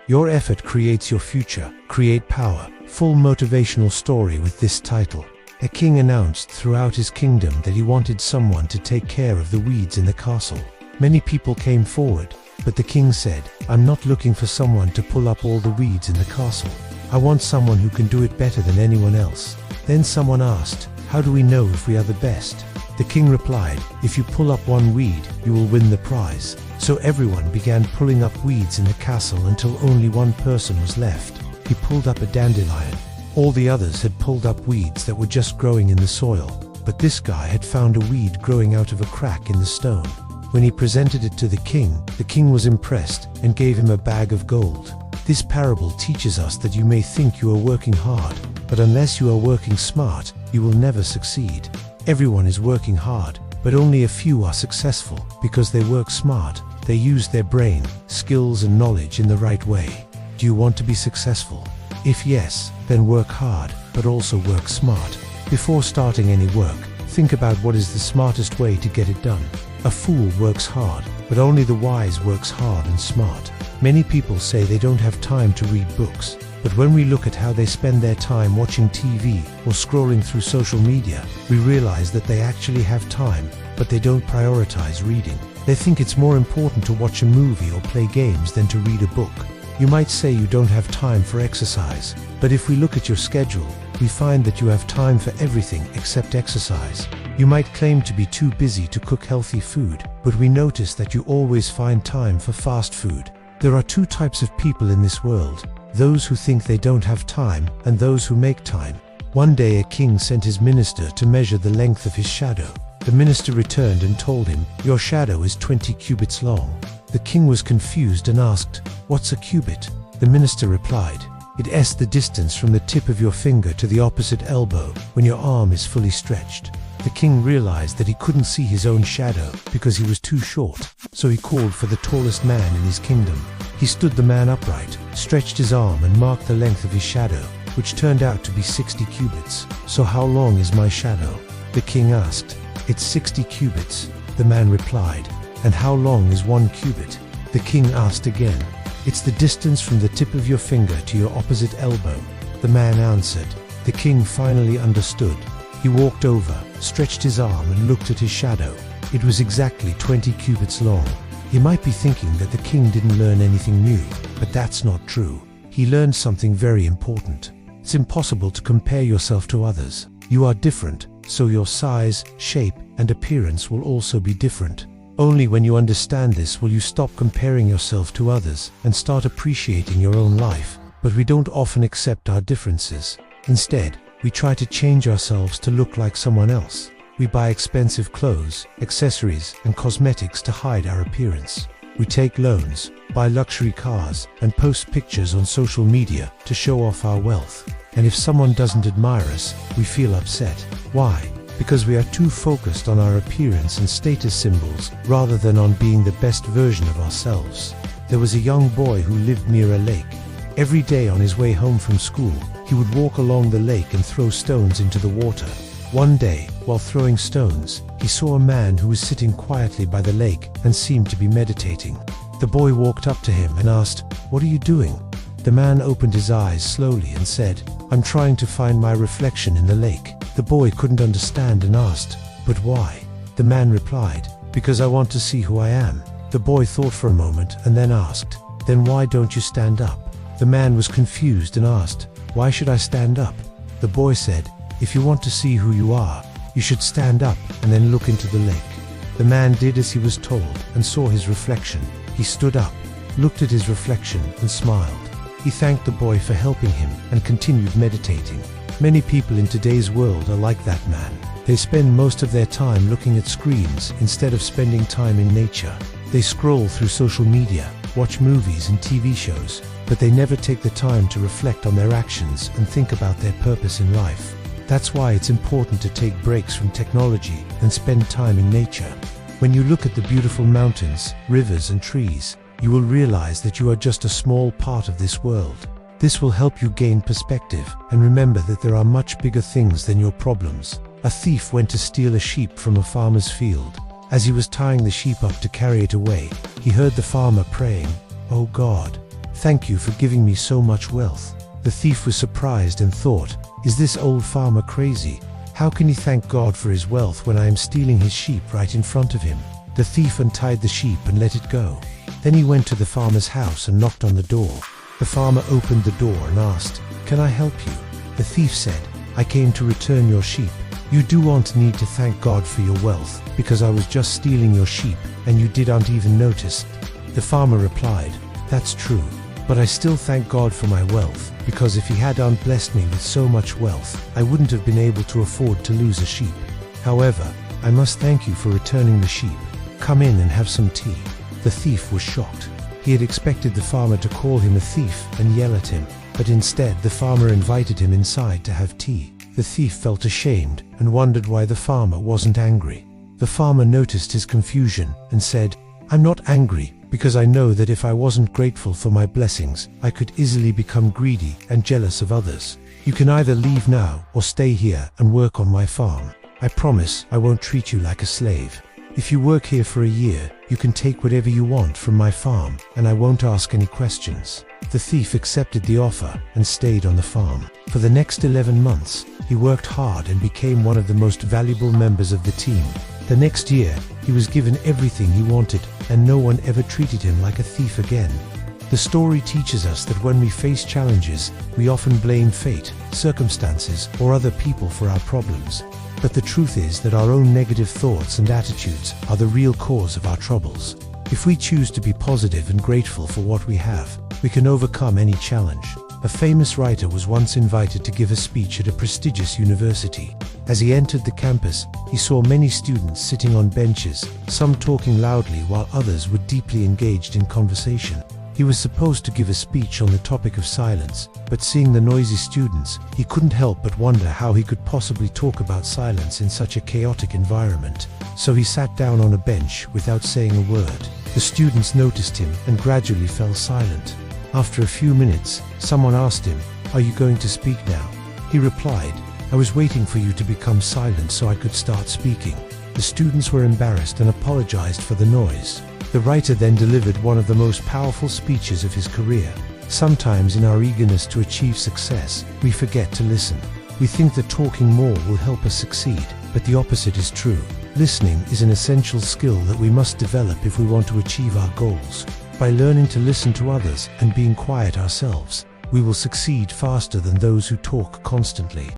Your effort creates your future. Create power. Full motivational story with this title. A king announced throughout his kingdom that he wanted someone to take care of the weeds in the castle. Many people came forward, but the king said, "I'm not looking for someone to pull up all the weeds in the castle. I want someone who can do it better than anyone else." Then someone asked, "How do we know if we are the best?" The king replied, "If you pull up one weed, you will win the prize." So everyone began pulling up weeds in the castle until only one person was left. He pulled up a dandelion. All the others had pulled up weeds that were just growing in the soil, but this guy had found a weed growing out of a crack in the stone. When he presented it to the king was impressed and gave him a bag of gold. This parable teaches us that you may think you are working hard, but unless you are working smart, you will never succeed. Everyone is working hard, but only a few are successful because they work smart. They use their brain, skills and knowledge in the right way. Do you want to be successful? If yes, then work hard, but also work smart. Before starting any work, think about what is the smartest way to get it done. A fool works hard, but only the wise works hard and smart. Many people say they don't have time to read books, but when we look at how they spend their time watching TV or scrolling through social media, we realize that they actually have time, but they don't prioritize reading. They think it's more important to watch a movie or play games than to read a book. You might say you don't have time for exercise, but if we look at your schedule, we find that you have time for everything except exercise. You might claim to be too busy to cook healthy food, but we notice that you always find time for fast food. There are two types of people in this world: those who think they don't have time and those who make time. One day a king sent his minister to measure the length of his shadow. The minister returned and told him, "Your shadow is 20 cubits long." The king was confused and asked, "What's a cubit?" The minister replied, "It's the distance from the tip of your finger to the opposite elbow when your arm is fully stretched." The king realized that he couldn't see his own shadow because he was too short, so he called for the tallest man in his kingdom. He stood the man upright, stretched his arm and marked the length of his shadow, which turned out to be 60 cubits. "So how long is my shadow?" the king asked. "It's 60 cubits, the man replied. "And how long is 1 cubit?" the king asked again. "It's the distance from the tip of your finger to your opposite elbow," the man answered. The king finally understood. He walked over, stretched his arm and looked at his shadow. It was exactly 20 cubits long. He might be thinking that the king didn't learn anything new, but that's not true. He learned something very important. It's impossible to compare yourself to others. You are different, so your size, shape, and appearance will also be different. Only when you understand this will you stop comparing yourself to others and start appreciating your own life. But we don't often accept our differences. Instead, we try to change ourselves to look like someone else. We buy expensive clothes, accessories, and cosmetics to hide our appearance. We take loans, buy luxury cars, and post pictures on social media to show off our wealth. And if someone doesn't admire us, we feel upset. Why? Because we are too focused on our appearance and status symbols rather than on being the best version of ourselves. There was a young boy who lived near a lake. Every day on his way home from school, he would walk along the lake and throw stones into the water. One day, while throwing stones, he saw a man who was sitting quietly by the lake and seemed to be meditating. The boy walked up to him and asked, "What are you doing?" The man opened his eyes slowly and said, "I'm trying to find my reflection in the lake." The boy couldn't understand and asked, "But why?" The man replied, "Because I want to see who I am." The boy thought for a moment and then asked, "Then why don't you stand up?" The man was confused and asked, "Why should I stand up?" The boy said, "If you want to see who you are, you should stand up and then look into the lake." The man did as he was told and saw his reflection. He stood up, looked at his reflection and smiled. He thanked the boy for helping him and continued meditating. Many people in today's world are like that man. They spend most of their time looking at screens instead of spending time in nature. They scroll through social media, watch movies and TV shows, but they never take the time to reflect on their actions and think about their purpose in life. That's why it's important to take breaks from technology and spend time in nature. When you look at the beautiful mountains, rivers and trees, you will realize that you are just a small part of this world. This will help you gain perspective and remember that there are much bigger things than your problems. A thief went to steal a sheep from a farmer's field. As he was tying the sheep up to carry it away, he heard the farmer praying, "Oh God, Thank you for giving me so much wealth." The thief was surprised and thought, "Is this old farmer crazy? How can he thank God for his wealth when I am stealing his sheep right in front of him?" The thief untied the sheep and let it go. Then he went to the farmer's house and knocked on the door. The farmer opened the door and asked, "Can I help you?" The thief said, "I came to return your sheep. You don't need to thank God for your wealth, because I was just stealing your sheep and you didn't even notice." The farmer replied, "That's true, but I still thank God for my wealth, because if he hadn't blessed me with so much wealth, I wouldn't have been able to afford to lose a sheep. However, I must thank you for returning the sheep. Come in and have some tea." The thief was shocked. He had expected the farmer to call him a thief and yell at him, but instead the farmer invited him inside to have tea. The thief felt ashamed and wondered why the farmer wasn't angry. The farmer noticed his confusion and said, "I'm not angry, because I know that if I wasn't grateful for my blessings, I could easily become greedy and jealous of others. You can either leave now or stay here and work on my farm. I promise I won't treat you like a slave. If you work here for a year, you can take whatever you want from my farm, and I won't ask any questions." The thief accepted the offer and stayed on the farm. For the next 11 months, he worked hard and became one of the most valuable members of the team. The next year, he was given everything he wanted, and no one ever treated him like a thief again. The story teaches us that when we face challenges, we often blame fate, circumstances, or other people for our problems. But the truth is that our own negative thoughts and attitudes are the real cause of our troubles. If we choose to be positive and grateful for what we have, we can overcome any challenge. A famous writer was once invited to give a speech at a prestigious university. As he entered the campus, he saw many students sitting on benches, some talking loudly while others were deeply engaged in conversation. He was supposed to give a speech on the topic of silence, but seeing the noisy students, he couldn't help but wonder how he could possibly talk about silence in such a chaotic environment. So he sat down on a bench without saying a word. The students noticed him and gradually fell silent. After a few minutes, someone asked him, "Are you going to speak now?" He replied, "I was waiting for you to become silent so I could start speaking." The students were embarrassed and apologized for the noise. The writer then delivered one of the most powerful speeches of his career. Sometimes in our eagerness to achieve success, we forget to listen. We think that talking more will help us succeed, but the opposite is true. Listening is an essential skill that we must develop if we want to achieve our goals. By learning to listen to others and being quiet ourselves, we will succeed faster than those who talk constantly.